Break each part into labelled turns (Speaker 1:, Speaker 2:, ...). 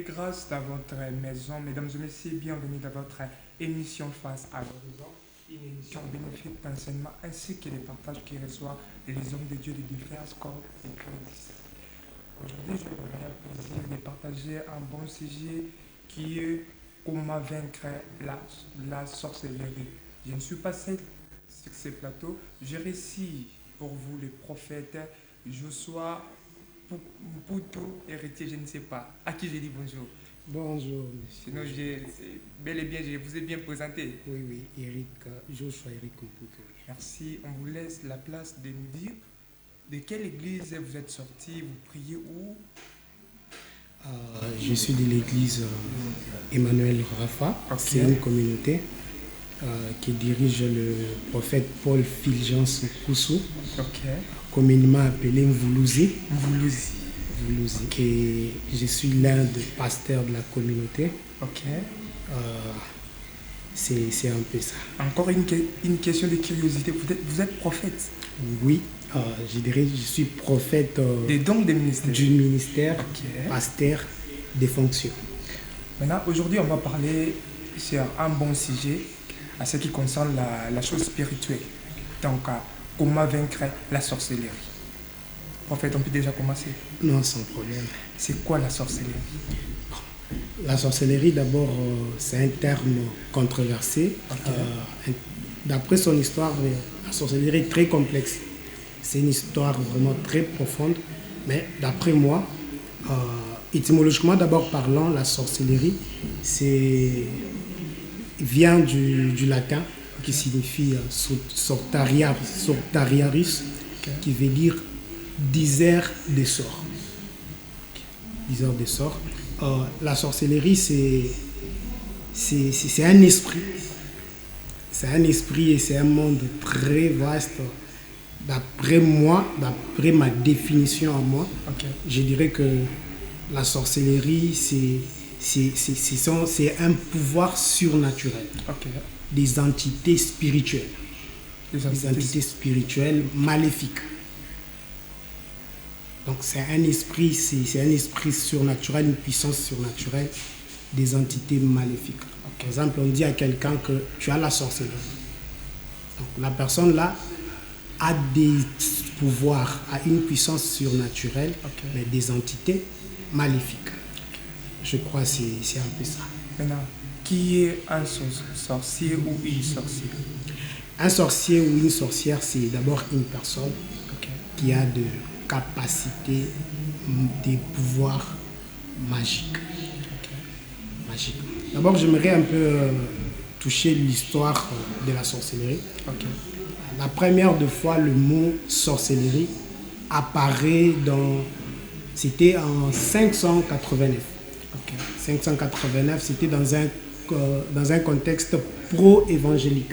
Speaker 1: grâce dans votre maison. Mesdames et messieurs, bienvenue dans votre émission Face à l'horizon, une émission bénéfique d'enseignement ainsi que des partages qui reçoivent les hommes de Dieu de différents corps et crédits. Aujourd'hui, j'ai le réel plaisir de partager un bon sujet qui est comment vaincre la sorcellerie. Je ne suis pas seul sur ce plateau. Je récite pour vous le prophète Joshua Mputu, héritier, je ne sais pas. À qui j'ai dit bonjour?
Speaker 2: Bonjour, monsieur.
Speaker 1: Sinon, bel et bien, je vous ai bien présenté.
Speaker 2: Oui, Eric, Joshua Eric Mputu.
Speaker 1: Merci. On vous laisse la place de nous dire de quelle église vous êtes sorti, vous priez où?
Speaker 2: Je suis de l'église Emmanuel Rafa. Okay. C'est une communauté qui dirige le prophète Paul Fulgence Koussou, communément appelé Mvoulouzi. Et je suis l'un des pasteurs de la communauté. C'est un peu ça.
Speaker 1: Encore une question de curiosité. Vous êtes prophète?
Speaker 2: Oui, je dirais je suis prophète
Speaker 1: des dons des ministères.
Speaker 2: Du ministère, pasteur, des fonctions.
Speaker 1: Maintenant, aujourd'hui, on va parler sur un bon sujet à ce qui concerne la chose spirituelle. Donc, comment vaincre la sorcellerie? Prophète, on peut déjà commencer?
Speaker 2: Non, sans problème.
Speaker 1: C'est quoi la sorcellerie?
Speaker 2: La sorcellerie, d'abord, c'est un terme controversé. D'après son histoire, la sorcellerie est très complexe. C'est une histoire vraiment très profonde. Mais d'après moi, étymologiquement d'abord parlant, la sorcellerie vient du latin qui signifie sortariaris, qui veut dire diseur des sorts. Diseur des sorts. La sorcellerie, c'est un esprit. C'est un esprit et c'est un monde très vaste. D'après moi, d'après ma définition à moi, je dirais que la sorcellerie, c'est un pouvoir surnaturel. Des entités spirituelles. Des entités spirituelles maléfiques. Donc c'est un esprit surnaturel, une puissance surnaturelle, des entités maléfiques. Par exemple, on dit à quelqu'un que tu as la sorcellerie. Donc la personne là a des pouvoirs, a une puissance surnaturelle, mais des entités maléfiques. Je crois que c'est un peu ça.
Speaker 1: Maintenant, qui est un sorcier ou une sorcière?
Speaker 2: Un sorcier ou une sorcière, c'est d'abord une personne qui a de capacités, des pouvoirs magiques. D'abord, j'aimerais un peu toucher l'histoire de la sorcellerie. La première fois, le mot sorcellerie apparaît c'était en 589. 589, c'était dans un contexte pro-évangélique.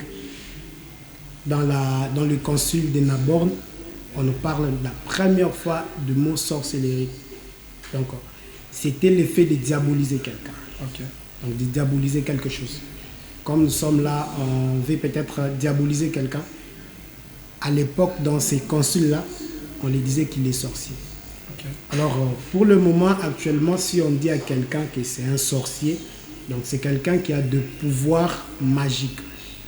Speaker 2: Dans le concile de Narbonne, on nous parle de la première fois du mot sorcellerie. Donc, c'était l'effet de diaboliser quelqu'un. Donc, de diaboliser quelque chose. Comme nous sommes là, on veut peut-être diaboliser quelqu'un. À l'époque, dans ces conciles-là, on les disait qu'il est sorcier. Alors, pour le moment, actuellement, si on dit à quelqu'un que c'est un sorcier, donc c'est quelqu'un qui a de pouvoirs magiques.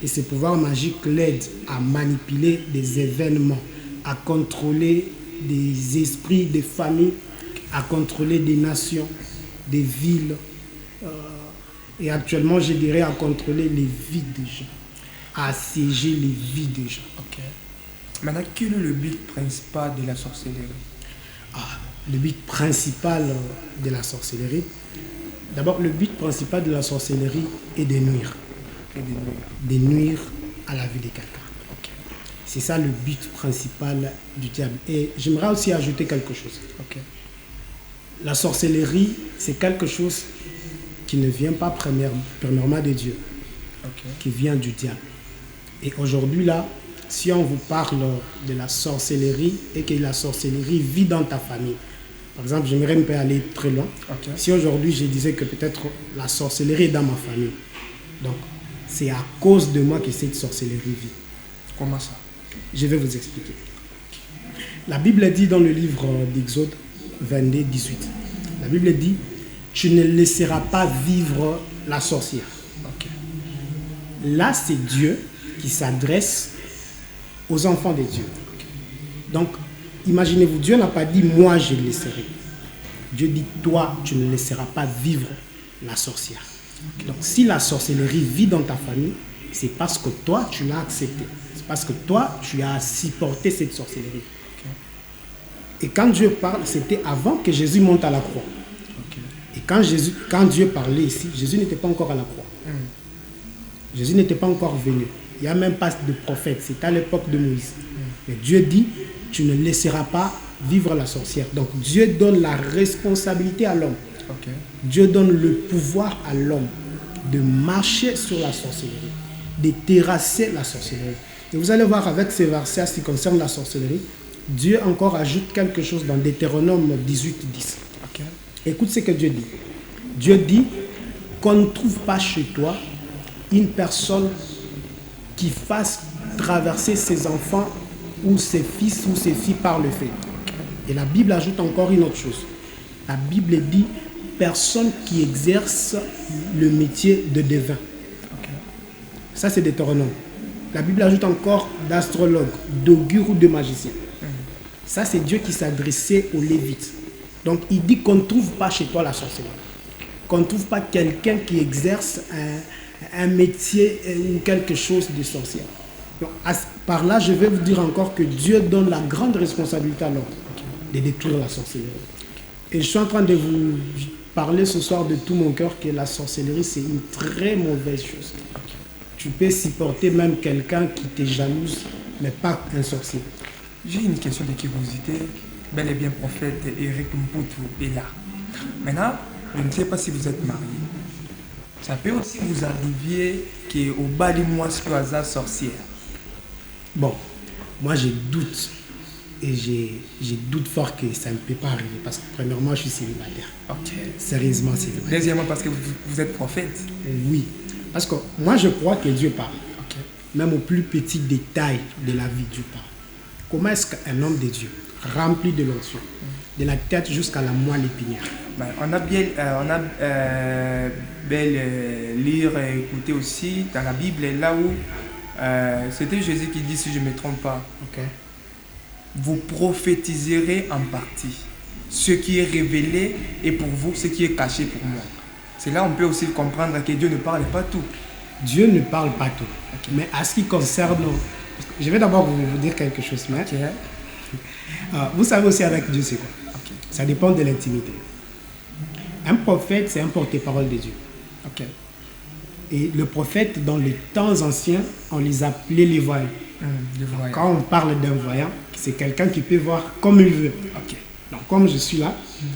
Speaker 2: Et ces pouvoirs magiques l'aident à manipuler des événements, à contrôler des esprits, des familles, à contrôler des nations, des villes. Et actuellement, je dirais à contrôler les vies des gens, à assiéger les vies des gens.
Speaker 1: Maintenant, quel est le but principal de la sorcellerie?
Speaker 2: Le but principal de la sorcellerie, d'abord, le but principal de la sorcellerie est de nuire. De nuire à la vie de quelqu'un. C'est ça le but principal du diable. Et j'aimerais aussi ajouter quelque chose. La sorcellerie, c'est quelque chose qui ne vient pas premièrement de Dieu, qui vient du diable. Et aujourd'hui, là, si on vous parle de la sorcellerie et que la sorcellerie vit dans ta famille, par exemple, j'aimerais un peu aller très loin. Si aujourd'hui, je disais que peut-être la sorcellerie est dans ma famille, donc c'est à cause de moi que cette sorcellerie vit.
Speaker 1: Comment ça?
Speaker 2: Je vais vous expliquer. La Bible dit dans le livre d'Exode 22, 18, la Bible dit tu ne laisseras pas vivre la sorcière.
Speaker 1: Ok.
Speaker 2: Là, c'est Dieu qui s'adresse aux enfants de Dieu. Donc, imaginez-vous, Dieu n'a pas dit « moi, je laisserai ». Dieu dit « toi, tu ne laisseras pas vivre la sorcière ». Donc, si la sorcellerie vit dans ta famille, c'est parce que toi, tu l'as accepté. C'est parce que toi, tu as supporté cette sorcellerie. Et quand Dieu parle, c'était avant que Jésus monte à la croix. Et quand Dieu parlait ici, Jésus n'était pas encore à la croix. Jésus n'était pas encore venu. Il n'y a même pas de prophète. C'était à l'époque de Moïse. Mais Dieu dit, tu ne laisseras pas vivre la sorcière. Donc Dieu donne la responsabilité à l'homme. Dieu donne le pouvoir à l'homme de marcher sur la sorcellerie, de terrasser la sorcellerie. Et vous allez voir avec ces versets en ce qui concerne la sorcellerie, Dieu encore ajoute quelque chose dans Deutéronome 18, 10. Écoute ce que Dieu dit. Dieu dit qu'on ne trouve pas chez toi une personne qui fasse traverser ses enfants ou ses fils ou ses filles par le feu. Et la Bible ajoute encore une autre chose. La Bible dit personne qui exerce le métier de devin. Ça, c'est Deutéronome. La Bible ajoute encore d'astrologue, d'augure ou de magicien. Ça, c'est Dieu qui s'adressait aux Lévites. Donc, il dit qu'on ne trouve pas chez toi la sorcellerie. Qu'on ne trouve pas quelqu'un qui exerce un métier ou quelque chose de sorcière. Donc, par là, je vais vous dire encore que Dieu donne la grande responsabilité à l'homme de détruire la sorcellerie. Et je suis en train de vous parler ce soir de tout mon cœur que la sorcellerie, c'est une très mauvaise chose. Tu peux supporter même quelqu'un qui te jalouse, mais pas un sorcier.
Speaker 1: J'ai une question de curiosité. Bel et bien, prophète Eric Mputu est là. Maintenant, je ne sais pas si vous êtes marié. Ça peut aussi vous arriver qu'au bas du mois, ce hasard sorcière.
Speaker 2: Bon, moi j'ai doute. Et j'ai doute fort que ça ne peut pas arriver. Parce que premièrement, je suis célibataire. Sérieusement célibataire.
Speaker 1: Deuxièmement, parce que vous êtes prophète.
Speaker 2: Oui. Parce que moi, je crois que Dieu parle. Même au plus petit détail de la vie, Dieu parle. Comment est-ce qu'un homme de Dieu, rempli de l'onction, de la tête jusqu'à la moelle épinière.
Speaker 1: On a bien lire et écouter aussi dans la Bible, là où c'était Jésus qui dit, si je ne me trompe pas, vous prophétiserez en partie. Ce qui est révélé est pour vous, ce qui est caché pour moi. C'est là on peut aussi comprendre que Dieu ne parle pas tout.
Speaker 2: Dieu ne parle pas tout. Mais à ce qui concerne... Je vais d'abord vous dire quelque chose. Vous savez aussi avec Dieu c'est quoi? Ça dépend de l'intimité. Un prophète, c'est un porte-parole de Dieu. Et le prophète, dans les temps anciens, on les appelait les voyants. Quand on parle d'un voyant, c'est quelqu'un qui peut voir comme il veut. Donc comme je suis là,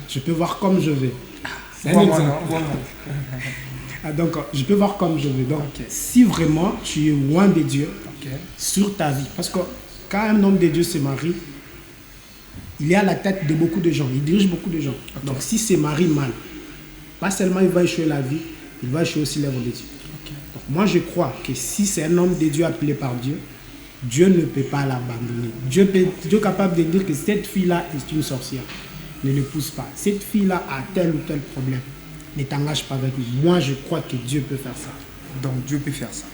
Speaker 2: je peux voir comme je veux. C'est un exemple. Donc je peux voir comme je veux. Donc si vraiment tu es loin de Dieu, sur ta vie, parce que quand un homme de Dieu se marie, il est à la tête de beaucoup de gens, il dirige beaucoup de gens. Donc si se marie mal, pas seulement il va échouer la vie, il va échouer aussi l'œuvre de Dieu. Donc moi je crois que si c'est un homme de Dieu appelé par Dieu, Dieu ne peut pas l'abandonner. Dieu est capable de dire que cette fille-là est une sorcière. Ne l'épouse pas. Cette fille-là a tel ou tel problème. Ne t'engage pas avec lui. Moi je crois que Dieu peut faire ça.
Speaker 1: Donc Dieu peut faire ça.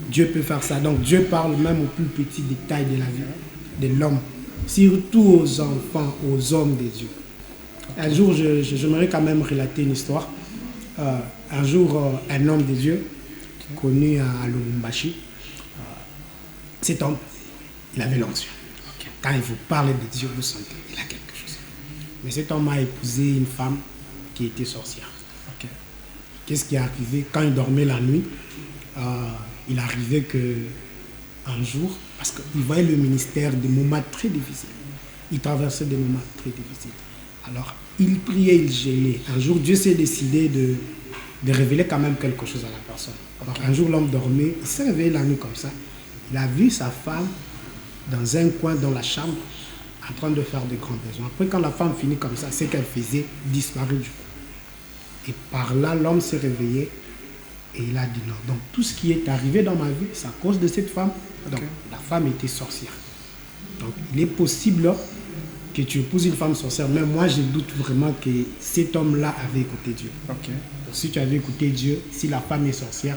Speaker 2: Dieu peut faire ça. Donc Dieu parle même aux plus petits détails de la vie de l'homme. Surtout aux enfants, aux hommes de Dieu. Un jour, j'aimerais quand même relater une histoire. Un jour, un homme de Dieu, connu à Lubumbashi, cet homme, il avait l'onction. Quand il vous parle de Dieu, vous sentez qu'il a quelque chose. Mais cet homme a épousé une femme qui était sorcière. Qu'est-ce qui est arrivé? Quand il dormait la nuit, il arrivait qu'un jour, parce qu'il voyait le ministère des moments très difficiles. Il traversait des moments très difficiles. Alors, il priait, il gênait. Un jour, Dieu s'est décidé de révéler quand même quelque chose à la personne. Alors, un jour, l'homme dormait, il s'est réveillé la nuit comme ça. Il a vu sa femme dans un coin dans la chambre, en train de faire de grands besoins. Après, quand la femme finit comme ça, c'est qu'elle faisait disparaître du coup. Et par là, l'homme s'est réveillé et il a dit non. Donc, tout ce qui est arrivé dans ma vie, c'est à cause de cette femme. Donc, la femme était sorcière. Donc, il est possible que tu épouses une femme sorcière, mais moi je doute vraiment que cet homme-là avait écouté Dieu.
Speaker 1: Ok.
Speaker 2: Donc, si tu avais écouté Dieu, si la femme est sorcière,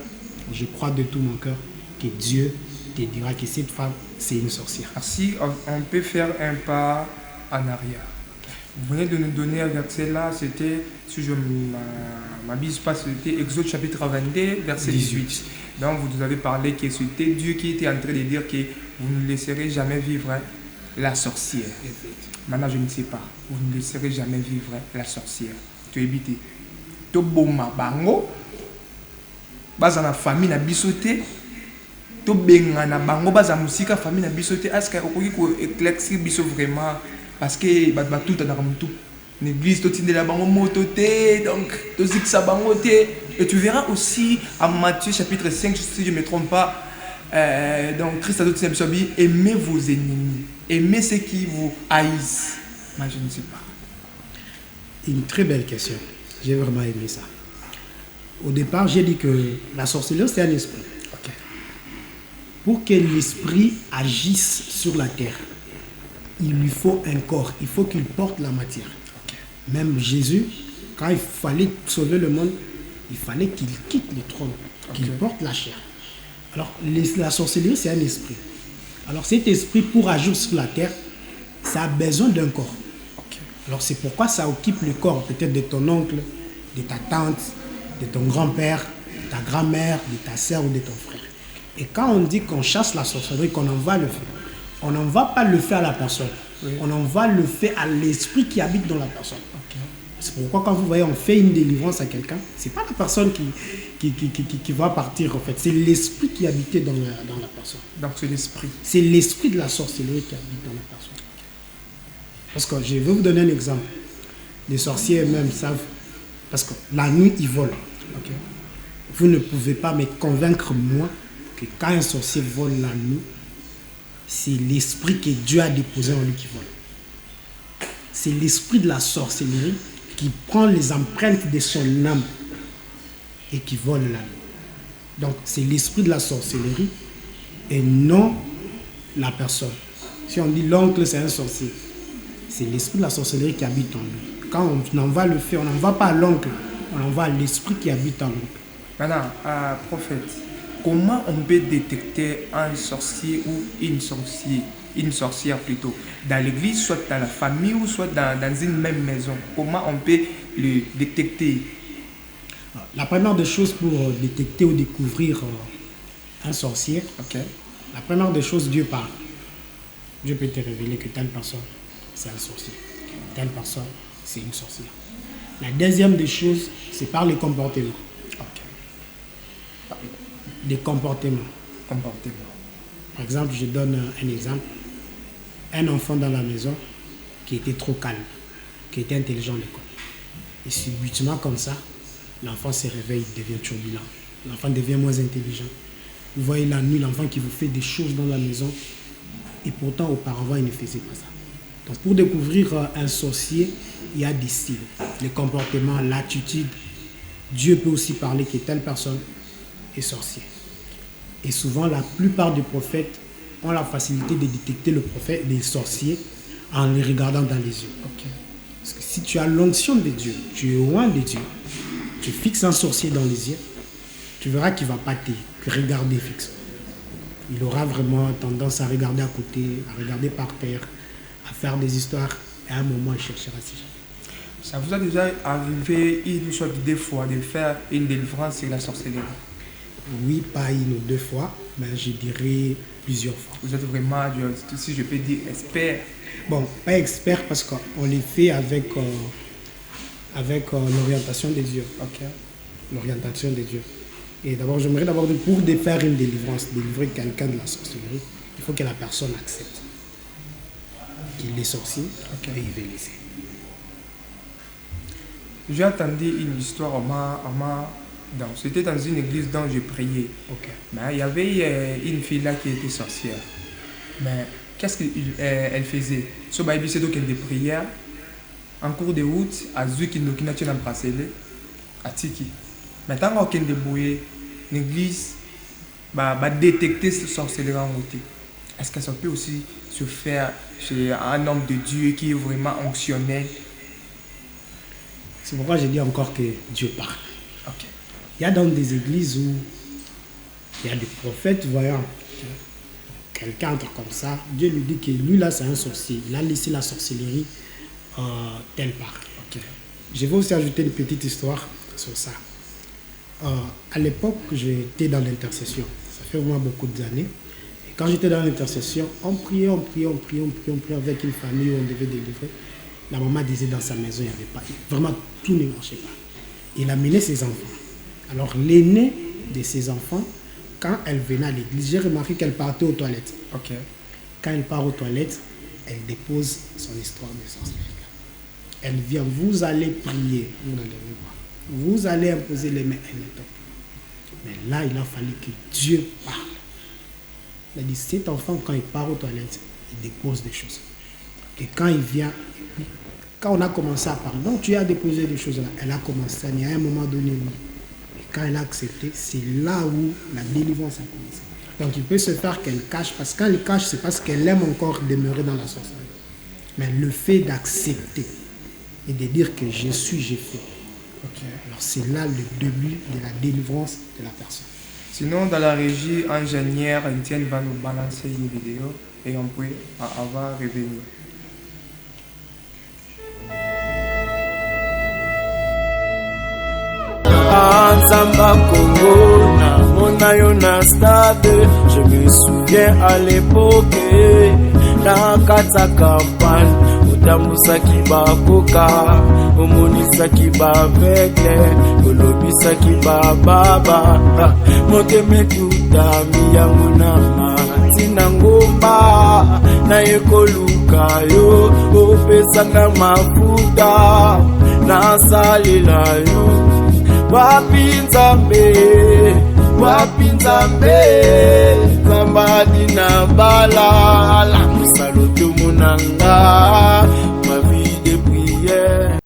Speaker 2: je crois de tout mon cœur que Dieu te dira que cette femme, c'est une sorcière.
Speaker 1: Si on peut faire un pas en arrière. Vous venez de nous donner un verset là, c'était, si je ne m'abuse pas, c'était Exode chapitre 22, verset 18. Donc vous nous avez parlé que c'était Dieu qui était en train de dire que vous ne laisserez jamais vivre la sorcière. Maintenant je ne sais pas, vous ne laisserez jamais vivre la sorcière. Tu évites. To boma bango, baza na famille na bisoté, to benga na bango baza musika famille na bisoté. Est-ce que okoki ko éclaircir biso vraiment parce que ba tout na tout l'église to tindela bango moto té donc to ziksa bango té. Et tu verras aussi en Matthieu chapitre 5 si je ne me trompe pas, donc Christ a dit aimez vos ennemis, aimez ceux qui vous haïssent. Moi je ne sais pas.
Speaker 2: Une très belle question. J'ai vraiment aimé ça. Au départ, j'ai dit que la sorcellerie, c'est un esprit.
Speaker 1: Okay.
Speaker 2: Pour que l'esprit agisse sur la terre, il lui faut un corps. Il faut qu'il porte la matière.
Speaker 1: Okay.
Speaker 2: Même Jésus, quand il fallait sauver le monde, il fallait qu'il quitte le trône, qu'il porte la chair. Alors, la sorcellerie, c'est un esprit. Alors, cet esprit, pour agir sur la terre, ça a besoin d'un corps. Alors c'est pourquoi ça occupe le corps, peut-être de ton oncle, de ta tante, de ton grand-père, de ta grand-mère, de ta sœur ou de ton frère. Et quand on dit qu'on chasse la sorcellerie, qu'on envoie le feu, on n'envoie pas le feu à la personne. Oui. On envoie le feu à l'esprit qui habite dans la personne. Okay. C'est pourquoi quand vous voyez on fait une délivrance à quelqu'un, c'est pas la personne qui va partir en fait, c'est l'esprit qui habitait dans la personne.
Speaker 1: Donc c'est l'esprit.
Speaker 2: C'est l'esprit de la sorcellerie qui habite dans la personne. Parce que je vais vous donner un exemple. Les sorciers eux-mêmes savent, parce que la nuit, ils volent. Okay. Vous ne pouvez pas me convaincre, moi, que quand un sorcier vole la nuit, c'est l'esprit que Dieu a déposé en lui qui vole. C'est l'esprit de la sorcellerie qui prend les empreintes de son âme et qui vole la nuit. Donc, c'est l'esprit de la sorcellerie et non la personne. Si on dit l'oncle, c'est un sorcier. C'est l'esprit de la sorcellerie qui habite en nous. Quand on envoie le feu, on n'envoie pas l'oncle, on envoie l'esprit qui habite en nous.
Speaker 1: Maintenant, prophète, comment on peut détecter un sorcier ou une sorcière plutôt, dans l'église, soit dans la famille ou soit dans une même maison? Comment on peut le détecter?
Speaker 2: La première des choses pour détecter ou découvrir un sorcier, la première des choses, Dieu parle. Dieu peut te révéler que telle personne, c'est un sorcier. Telle personne, c'est une sorcière. La deuxième des choses, c'est par les comportements. Les comportements. Par exemple, je donne un exemple. Un enfant dans la maison qui était trop calme, qui était intelligent à l'école. Et subitement comme ça, l'enfant se réveille, il devient turbulent. L'enfant devient moins intelligent. Vous voyez la nuit, l'enfant qui vous fait des choses dans la maison, et pourtant auparavant, il ne faisait pas ça. Donc pour découvrir un sorcier, il y a des styles. Les comportements, l'attitude. Dieu peut aussi parler que telle personne est sorcier. Et souvent, la plupart des prophètes ont la facilité de détecter les sorciers en les regardant dans les yeux. Parce que si tu as l'onction de Dieu, tu es loin de Dieu, tu fixes un sorcier dans les yeux, tu verras qu'il ne va pas te regarder fixe. Il aura vraiment tendance à regarder à côté, à regarder par terre, à faire des histoires, et à un moment, il cherchera ses gens.
Speaker 1: Ça vous a déjà arrivé une fois, deux fois, de faire une délivrance sur la sorcellerie?
Speaker 2: Oui, pas une ou deux fois, mais je dirais plusieurs fois.
Speaker 1: Vous êtes vraiment, si je peux dire, expert?
Speaker 2: Bon, pas expert parce qu'on les fait avec l'orientation des dieux. L'orientation des dieux. Et d'abord, j'aimerais d'abord, pour faire une délivrance, délivrer quelqu'un de la sorcellerie, il faut que la personne accepte qu'il est sorcier et il veut laisser.
Speaker 1: J'ai entendu une histoire, c'était dans une église dont je priais. Mais il y avait une fille là qui était sorcière. Mais qu'est-ce qu'elle faisait? Ce baby c'est donc des prières. En cours de route, à Zuki Nokina Tchena Brasele, à Tiki. Maintenant, quand on est débrouillé, l'église va détecter ce sorcellerie en route. Est-ce que ça peut aussi se faire chez un homme de Dieu qui est vraiment onctionnel?
Speaker 2: C'est pourquoi je dis encore que Dieu parle.
Speaker 1: Ok.
Speaker 2: Il y a dans des églises où il y a des prophètes voyants. Quelqu'un entre comme ça, Dieu lui dit que lui là c'est un sorcier. Il a laissé la sorcellerie telle part.
Speaker 1: Ok.
Speaker 2: Je vais aussi ajouter une petite histoire sur ça. À l'époque, j'étais dans l'intercession. Ça fait vraiment beaucoup d'années. Et quand j'étais dans l'intercession, on priait avec une famille où on devait délivrer. La maman disait dans sa maison, il n'y avait pas. Vraiment, tout ne marchait pas. Il amenait ses enfants. Alors, l'aîné de ses enfants, quand elle venait à l'église, j'ai remarqué qu'elle partait aux toilettes.
Speaker 1: Ok.
Speaker 2: Quand elle part aux toilettes, elle dépose son histoire de sorcellerie. Elle vient, vous allez prier, vous n'allez voir. Vous allez imposer les mains, elle ne tombe plus. Mais là, il a fallu que Dieu parle. Il a dit, cet enfant, quand il part aux toilettes, il dépose des choses. Et quand il vient, quand on a commencé à parler, donc tu as déposé des choses là, elle a commencé, il y a un moment donné, oui. Et quand elle a accepté, c'est là où la délivrance a commencé. Donc il peut se faire qu'elle cache, parce que quand elle cache, c'est parce qu'elle aime encore demeurer dans la sorcellerie. Mais le fait d'accepter et de dire que je suis, j'ai fait.
Speaker 1: Ok.
Speaker 2: Alors c'est là le début de la délivrance de la personne.
Speaker 1: Sinon, dans la régie, ingénieur Etienne va nous balancer une vidéo et on va revenir.
Speaker 3: Nzamba Congo, na mona yo na stade. Je me souviens à l'époque, na kata campagne, otamusaki bakoka, omonisaki bavekle, olobisaki bababa, moteme tutami yango na matina ngomba, na ekoluka yo, opesanga mafuta, na salila yo. Wapinzambe, Zambadi na bala, la musaloto munanga, ma vie de prière.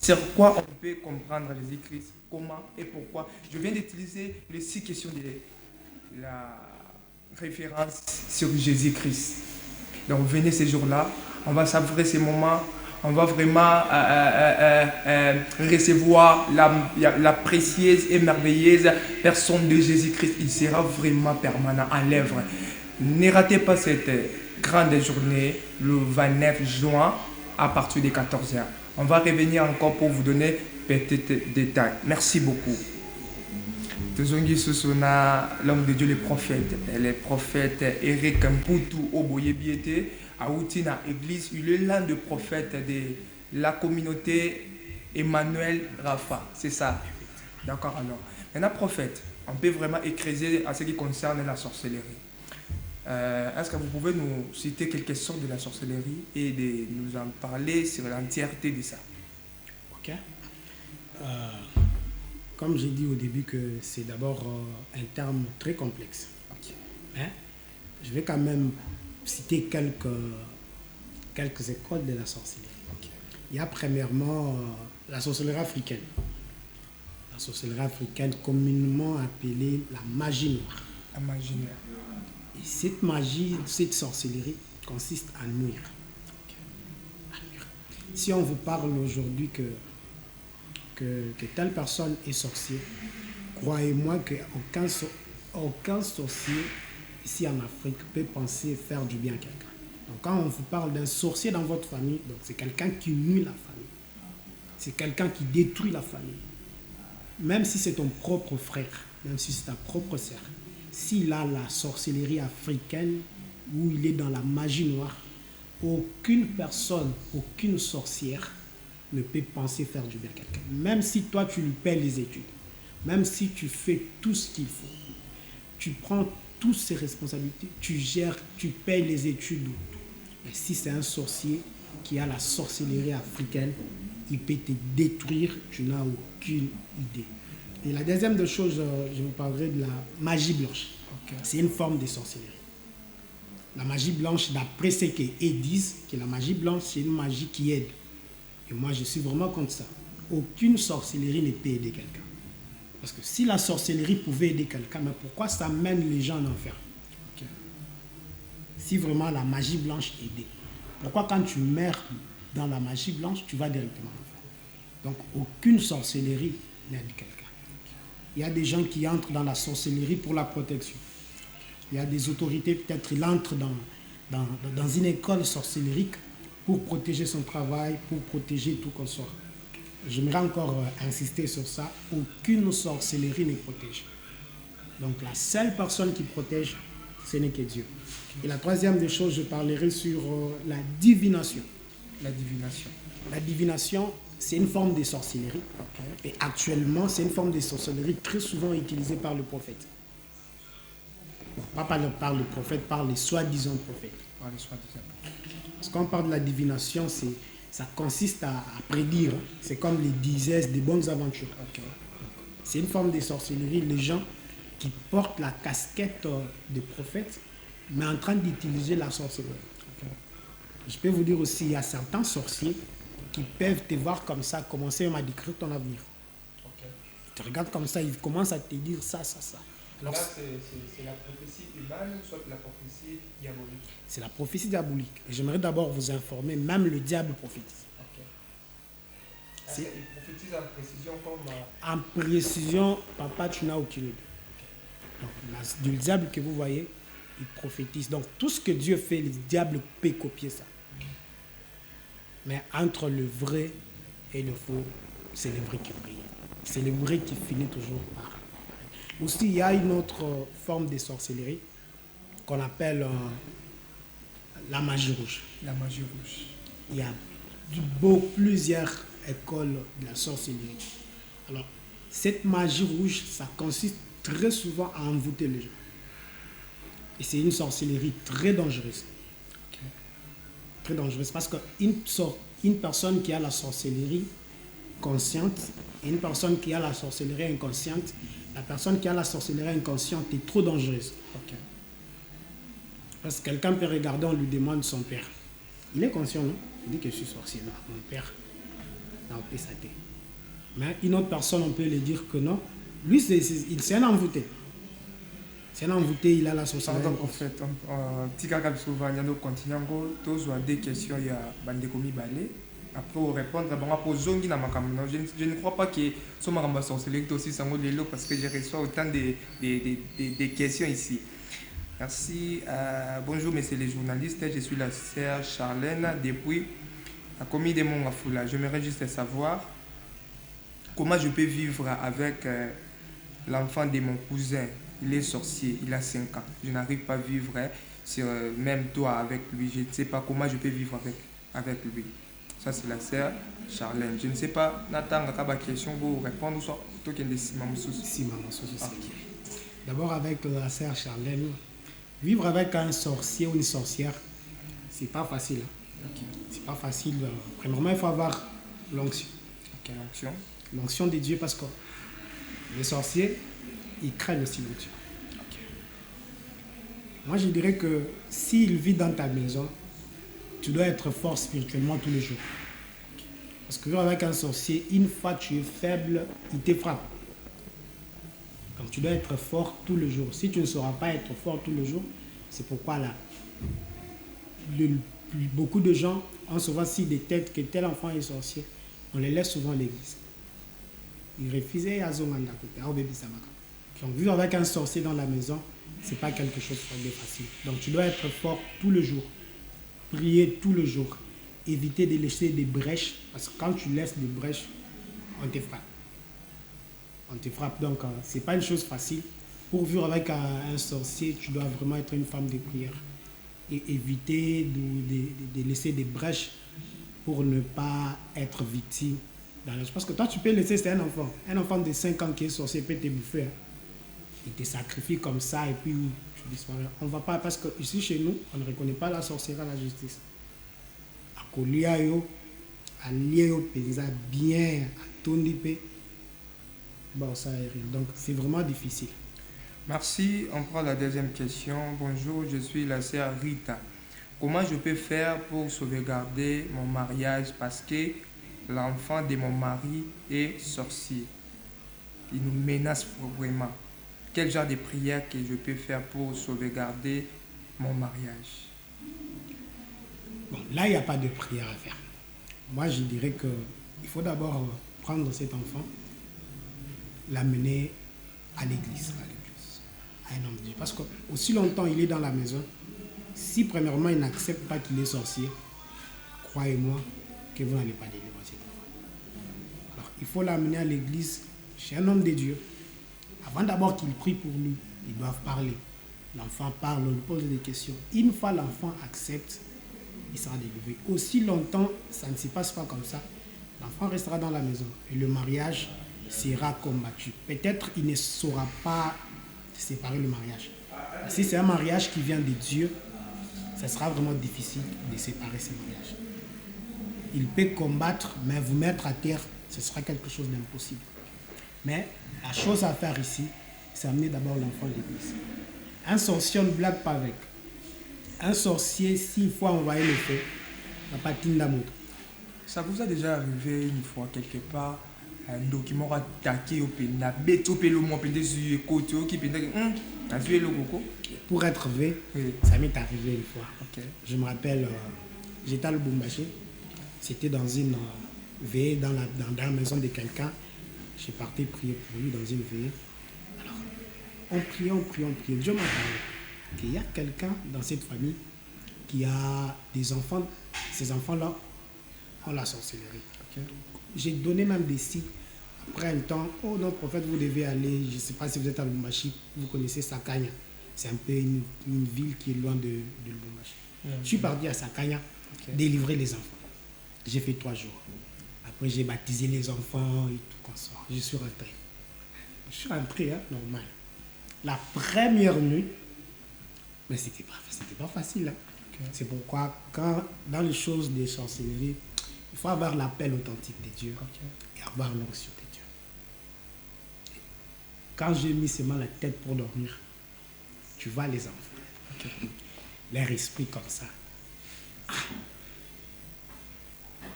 Speaker 1: Sur quoi on peut comprendre Jésus-Christ, comment et pourquoi. Je viens d'utiliser les 6 questions de la référence sur Jésus-Christ. Donc venez ces jours-là, on va savourer ces moments, on va vraiment recevoir la précieuse et merveilleuse personne de Jésus-Christ. Il sera vraiment permanent en l'œuvre. Ne ratez pas cette grande journée le 29 juin à partir de 14h. On va revenir encore pour vous donner peut-être des détails. Merci beaucoup. Tozongi Susuna, l'homme de Dieu, le prophète Eric Mputu Oboye Biete, à Outina Église, il est l'un des prophètes de la communauté Emmanuel Rafa. C'est ça. D'accord alors. Maintenant, prophète, on peut vraiment écraser à ce qui concerne la sorcellerie. Est-ce que vous pouvez nous citer quelques sortes de la sorcellerie et de nous en parler sur l'entièreté de ça?
Speaker 2: Ok. Comme j'ai dit au début que c'est d'abord un terme très complexe.
Speaker 1: Okay.
Speaker 2: Hein? Je vais quand même citer quelques écoles de la sorcellerie. Okay. Il y a premièrement la sorcellerie africaine. La sorcellerie africaine communément appelée la magie noire.
Speaker 1: La magie noire.
Speaker 2: Et cette magie, cette sorcellerie consiste à nuire. Si on vous parle aujourd'hui que telle personne est sorcier, croyez-moi qu'aucun sorcier ici en Afrique peut penser faire du bien à quelqu'un. Donc quand on vous parle d'un sorcier dans votre famille, donc c'est quelqu'un qui nuit la famille. C'est quelqu'un qui détruit la famille. Même si c'est ton propre frère, même si c'est ta propre sœur. S'il a la sorcellerie africaine, où il est dans la magie noire, aucune personne, aucune sorcière ne peut penser faire du bien à quelqu'un. Même si toi, tu lui paies les études, même si tu fais tout ce qu'il faut, tu prends toutes ses responsabilités, tu gères, tu payes les études. Mais si c'est un sorcier qui a la sorcellerie africaine, il peut te détruire, tu n'as aucune idée. Et la deuxième des choses, je vous parlerai de la magie blanche.
Speaker 1: Ok.
Speaker 2: C'est une forme de sorcellerie. La magie blanche, d'après ce qu'ils disent, que la magie blanche, c'est une magie qui aide. Et moi, je suis vraiment contre ça. Aucune sorcellerie ne peut aider quelqu'un. Parce que si la sorcellerie pouvait aider quelqu'un, mais pourquoi ça mène les gens en enfer?
Speaker 1: Ok.
Speaker 2: Si vraiment la magie blanche aidait. Pourquoi quand tu meurs dans la magie blanche, tu vas directement en enfer? Donc, aucune sorcellerie n'aide quelqu'un. Il y a des gens qui entrent dans la sorcellerie pour la protection. Il y a des autorités, peut-être, ils entrent dans une école sorcellérique pour protéger son travail, pour protéger tout qu'on soit. J'aimerais encore insister sur ça. Aucune sorcellerie ne protège. Donc la seule personne qui protège, ce n'est que Dieu. Et la troisième des choses, je parlerai sur la divination.
Speaker 1: La divination.
Speaker 2: La divination, c'est une forme de sorcellerie.
Speaker 1: Ok.
Speaker 2: Et actuellement, c'est une forme de sorcellerie très souvent utilisée par le prophète. Pas par le prophète, par les soi-disant prophètes.
Speaker 1: Par les soi-disant.
Speaker 2: Parce qu'on parle de la divination, ça consiste à prédire. C'est comme les disettes des bonnes aventures.
Speaker 1: Ok.
Speaker 2: C'est une forme de sorcellerie. Les gens qui portent la casquette de prophète, mais en train d'utiliser la sorcellerie.
Speaker 1: Ok.
Speaker 2: Je peux vous dire aussi, il y a certains sorciers qui peuvent te voir comme ça, commencer à décrire ton avenir.
Speaker 1: Ok.
Speaker 2: Ils te regardent comme ça, ils commencent à te dire ça. Alors,
Speaker 1: là, c'est la prophétie humaine, soit la prophétie diabolique.
Speaker 2: c'est la prophétie diabolique. Et j'aimerais d'abord vous informer, même le diable prophétise.
Speaker 1: Ok.
Speaker 2: C'est-
Speaker 1: Il prophétise en précision comme...
Speaker 2: En précision, papa, tu n'as aucune idée. Donc, le diable que vous voyez, il prophétise. Donc, tout ce que Dieu fait, le diable peut copier ça. Mais entre le vrai et le faux, c'est le vrai qui brille. C'est le vrai qui finit toujours par. Aussi, il y a une autre forme de sorcellerie qu'on appelle la magie rouge.
Speaker 1: La magie rouge.
Speaker 2: Il y a plusieurs écoles de la sorcellerie. Alors, cette magie rouge, ça consiste très souvent à envoûter les gens. Et c'est une sorcellerie très dangereuse.
Speaker 1: Ok.
Speaker 2: Très dangereuse parce qu'une personne qui a la sorcellerie consciente et une personne qui a la sorcellerie inconsciente, la personne qui a la sorcellerie inconsciente est trop dangereuse.
Speaker 1: Ok.
Speaker 2: Parce que quelqu'un peut regarder, on lui demande son père. Il est conscient, non? Il dit que je suis sorcier. Non, mon père n'a pas sa tête. Mais une autre personne, on peut lui dire que non. Lui, c'est un envoûté. C'est un envoûté, il a la sorcellerie.
Speaker 1: Pardon, en fait, petit caca, souvent, nous continuons, tous ont des questions, il y a Bandeko Mibale. Après, on répondre, bon, après, Zongi na makamno. Je ne crois pas que ce maramba sorcellerie aussi sango lelo parce que je reçois autant de questions ici. Merci. Bonjour, messieurs les journalistes. Je suis la sœur Charlène depuis la commune de Mongafula. J'aimerais juste savoir comment je peux vivre avec l'enfant de mon cousin. Il est sorcier, il a 5 ans. Je n'arrive pas à vivre sur même toi avec lui. Je ne sais pas comment je peux vivre avec lui. Ça, c'est la sœur Charlène. Je ne sais pas, Nathan, il y a une question pour répondre, soit toi qui es
Speaker 2: Si, maman, d'abord, avec la sœur Charlène, vivre avec un sorcier ou une sorcière, c'est pas facile.
Speaker 1: Ok.
Speaker 2: C'est pas facile. Premièrement, il faut avoir l'onction.
Speaker 1: Quelle onction?
Speaker 2: L'onction de Dieu parce que les sorciers, ils craignent aussi l'onction.
Speaker 1: Ok.
Speaker 2: Moi, je dirais que s'il vit dans ta maison, tu dois être fort spirituellement tous les jours. Parce que vivre avec un sorcier, une fois tu es faible, il te frappe. Donc tu dois être fort tous les jours. Si tu ne sauras pas être fort tous les jours, c'est pourquoi là, beaucoup de gens ont souvent si des têtes que tel enfant est sorcier, on les laisse souvent à l'église. Ils refusaient à Zonganda. Donc vivre avec un sorcier dans la maison, c'est pas quelque chose de facile. Donc tu dois être fort tous les jours. Prier tous les jours. Éviter de laisser des brèches. Parce que quand tu laisses des brèches, on te frappe. On te frappe. Donc, ce n'est pas une chose facile. Pour vivre avec un sorcier, tu dois vraiment être une femme de prière. Et éviter de laisser des brèches pour ne pas être victime. Parce que toi, tu peux laisser, c'est un enfant. Un enfant de 5 ans qui est sorcier peut te bouffer. Il te sacrifie comme ça et puis tu disparais. On ne va pas, parce que ici chez nous, on ne reconnaît pas la sorcellerie à la justice. À Koliayo, allié au paysage bien à Tondipe. Bon, ça arrive. Donc, c'est vraiment difficile.
Speaker 1: Merci. On prend la deuxième question. Bonjour, je suis la sœur Rita. Comment je peux faire pour sauvegarder mon mariage parce que l'enfant de mon mari est sorcier? Il nous menace vraiment. Quel genre de prière que je peux faire pour sauvegarder mon mariage?
Speaker 2: Bon, là, il n'y a pas de prière à faire. Moi, je dirais qu'il faut d'abord prendre cet enfant, l'amener à l'église, à un homme de Dieu. Parce que aussi longtemps il est dans la maison, si premièrement il n'accepte pas qu'il est sorcier, croyez-moi que vous n'allez pas délivrer cet enfant. Alors, il faut l'amener à l'église chez un homme de Dieu. Avant d'abord qu'il prie pour lui, ils doivent parler. L'enfant parle, on lui pose des questions. Une fois l'enfant accepte, il sera délivré. Aussi longtemps, ça ne se passe pas comme ça. L'enfant restera dans la maison et le mariage sera combattu. Peut-être il ne saura pas séparer le mariage. Si c'est un mariage qui vient de Dieu, ça sera vraiment difficile de séparer ces mariages. Il peut combattre, mais vous mettre à terre, ce sera quelque chose d'impossible. Mais la chose à faire ici, c'est amener d'abord l'enfant à l'église. Un sorcier, on ne blague pas avec. Un sorcier, s'il faut envoyer le feu, il n'a pas de d'amour.
Speaker 1: Ça vous a déjà arrivé une fois quelque part, un document attaqué au pénal, bête au pélo, mon pédé sur le côté, qui pénal, a tué le coco?
Speaker 2: Pour être vrai,
Speaker 1: Oui.
Speaker 2: ça m'est arrivé une fois.
Speaker 1: Ok.
Speaker 2: Je me rappelle, j'étais à Lubumbashi, c'était dans une veillée dans la maison de quelqu'un. J'ai parti prier pour lui dans une veillée. Alors, on priait. Dieu m'a parlé qu'il y a quelqu'un dans cette famille qui a des enfants. Ces enfants-là ont la sorcellerie.
Speaker 1: Ok.
Speaker 2: J'ai donné même des signes. Après un temps, oh non, prophète, vous devez aller, je ne sais pas si vous êtes à Lubumbashi, vous connaissez Sakanya. C'est un peu une ville qui est loin de Lubumbashi. Je suis parti à Sakanya, délivrer les enfants. J'ai fait 3 jours. Après, j'ai baptisé les enfants et tout comme ça. Je suis rentré. Normal. La première nuit, mais c'était pas facile. Hein. Okay. C'est pourquoi, dans les choses des sorcelleries, il faut avoir l'appel authentique de Dieu et avoir l'onction de Dieu. Quand j'ai mis seulement la tête pour dormir, tu vois les enfants, leur esprit comme ça. Ah.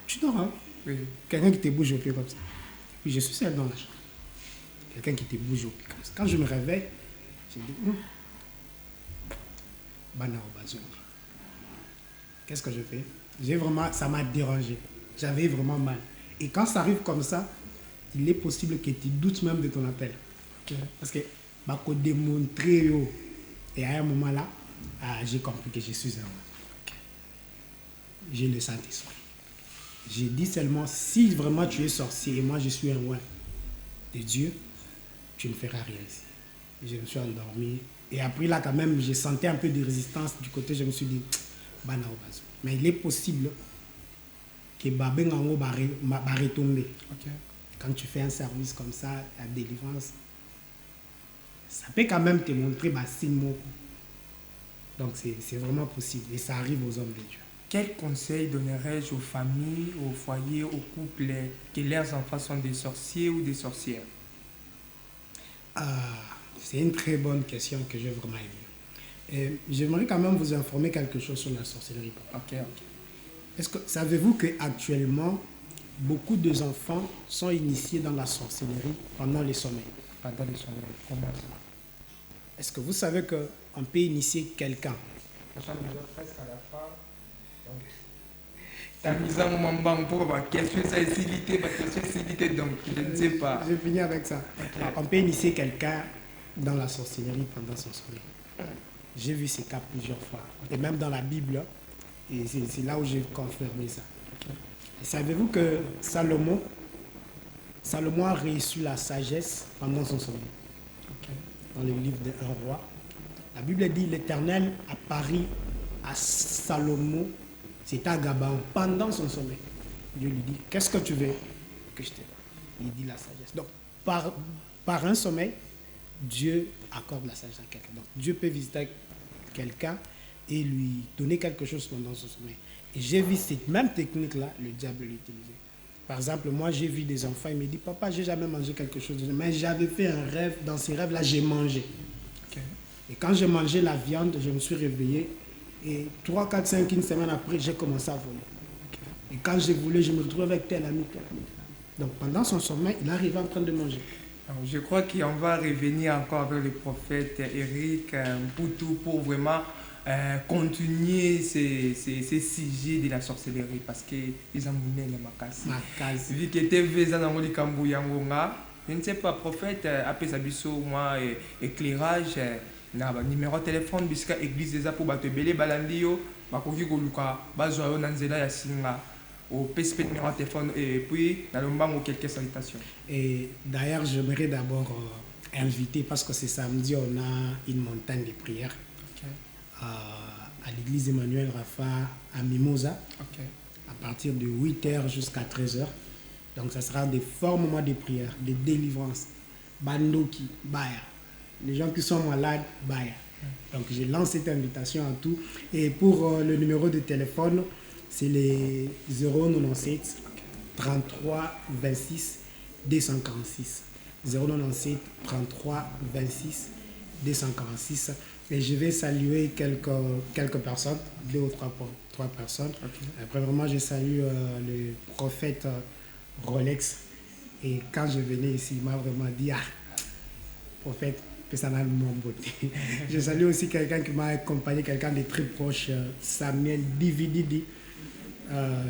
Speaker 2: Tu dors, hein? Oui. Quelqu'un qui te bouge au pied comme ça. Puis je suis seul dans la chambre. Quelqu'un qui te bouge au pied comme ça. Quand je me réveille, je dis, Bana Obazo. Qu'est-ce que je fais? Ça m'a dérangé. J'avais vraiment mal. Et quand ça arrive comme ça, il est possible que tu doutes même de ton appel. Okay. Parce que pour démontrer, et à un moment là, j'ai compris que je suis un roi. Okay. J'ai le Saint-Esprit. J'ai dit seulement, si vraiment tu es sorcier et moi je suis un roi de Dieu, tu ne feras rien ici. Je me suis endormi. Et après là, quand même, j'ai senti un peu de résistance du côté, je me suis dit, Bana Obazo. Mais il est possible que Babé Ngango va retomber. Okay. Quand tu fais un service comme ça, la délivrance, ça peut quand même te montrer signe. Donc c'est vraiment possible et ça arrive aux hommes de Dieu.
Speaker 1: Quel conseil donnerais-je aux familles, aux foyers, aux couples que leurs enfants sont des sorciers ou des sorcières?
Speaker 2: C'est une très bonne question que j'ai vraiment aimée. J'aimerais quand même vous informer quelque chose sur la sorcellerie.
Speaker 1: Ok.
Speaker 2: Est-ce que savez-vous qu'actuellement, beaucoup d'enfants sont initiés dans la sorcellerie pendant les sommeils?
Speaker 1: Pendant les sommeils, comment ça?
Speaker 2: Est-ce que vous savez qu'on peut initier quelqu'un?
Speaker 1: Presque à la fin. T'as mis un moment pour ma question, ça est facilité, donc je ne sais pas.
Speaker 2: Je finis avec ça. Okay. Alors, on peut initier quelqu'un dans la sorcellerie pendant son sommeil. J'ai vu ces cas plusieurs fois. Et même dans la Bible, et c'est là où j'ai confirmé ça. Okay. Et savez-vous que Salomon a reçu la sagesse pendant son sommeil? Okay. Dans le livre d'un roi. La Bible dit l'Éternel apparut à Salomon, c'était à Gabaon, pendant son sommeil. Dieu lui dit, qu'est-ce que tu veux que je te donne? Il dit la sagesse. Donc, par un sommeil, Dieu accorde la sagesse à quelqu'un. Donc, Dieu peut visiter quelqu'un et lui donner quelque chose pendant son sommeil. Et j'ai vu cette même technique-là, le diable l'utiliser. Par exemple, moi, j'ai vu des enfants, ils me disent, papa, j'ai jamais mangé quelque chose, mais j'avais fait un rêve, dans ces rêves-là, j'ai mangé.
Speaker 1: Ok.
Speaker 2: Et quand j'ai mangé la viande, je me suis réveillé, et 3, 4, 5, une semaine après, j'ai commencé à voler. Et quand j'ai volé, je me retrouve avec tel ami, tel ami. Donc pendant son sommeil, il arrive en train de manger.
Speaker 1: Alors, je crois qu'on va revenir encore avec le prophète Eric Mpoutou pour vraiment continuer ces sujets de la sorcellerie parce qu'ils ont mené les macasses. Vu que TV dans le Kambu Yangonga, je ne sais pas, prophète, après ça, moi, éclairage, na numéro de téléphone, puisque l'église des pour battre belé balandio, bakoki koluka, bazoyo nanzela ya singa. Au PSP numéro de téléphone et puis dans le banc quelques salutations.
Speaker 2: Et d'ailleurs, j'aimerais d'abord inviter, parce que c'est samedi, on a une montagne de prières à l'église Emmanuel Rafa à Mimosa, à partir de 8h jusqu'à 13h. Donc, ça sera des forts moments de prière, de délivrance. Bandoki, Baya. Les gens qui sont malades, Baya. Donc, je lance cette invitation à tous. Et pour le numéro de téléphone, c'est les 097 33 26 246. 097 33 26 246. Et je vais saluer quelques personnes, 2 ou 3 personnes. Premièrement, je salue le prophète Rolex. Et quand je venais ici, il m'a vraiment dit, prophète, que ça n'a mon beauté. Je salue aussi quelqu'un qui m'a accompagné, quelqu'un de très proche, Samuel Divididi.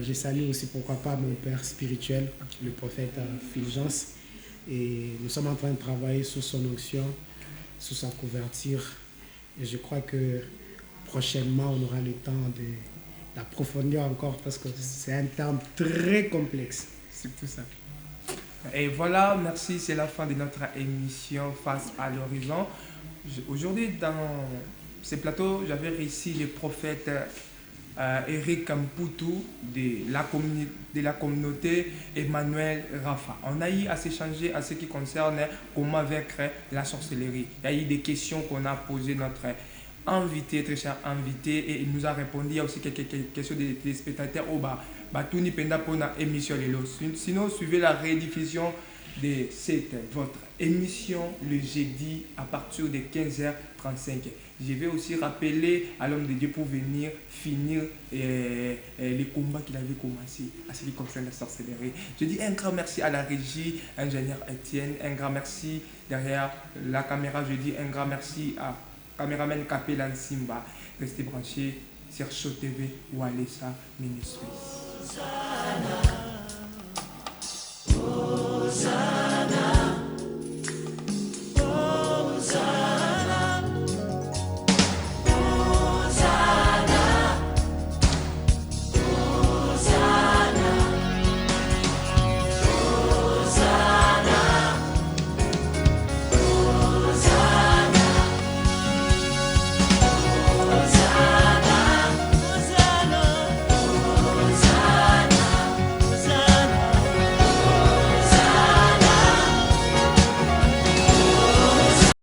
Speaker 2: Je salue aussi, pourquoi pas, mon père spirituel, le prophète Fulgence. Et nous sommes en train de travailler sur son onction, sur sa couverture. Et je crois que prochainement, on aura le temps d'approfondir encore parce que c'est un terme très complexe.
Speaker 1: C'est tout ça. Et voilà, merci, c'est la fin de notre émission Face à l'horizon. Aujourd'hui, dans ce plateau, j'avais réussi le prophète Eric Mpoutou de la communauté Emmanuel Rafa. On a eu à s'échanger à ce qui concerne comment vaincre la sorcellerie. Il y a eu des questions qu'on a posées notre invité, très cher invité, et il nous a répondu. Il y a aussi quelques questions des téléspectateurs au bas. Batuni Penda pour la émission Lelo. Sinon, suivez la rediffusion de votre émission le jeudi à partir de 15h35. Je vais aussi rappeler à l'homme de Dieu pour venir finir les combats qu'il avait commencé à ce qui concerne la sorcellerie. Je dis un grand merci à la régie, ingénieur Étienne, un grand merci derrière la caméra. Je dis un grand merci à caméraman Capellan Simba. Restez branchés sur Show TV ou Alessa Ministries. Hosanna, Hosanna.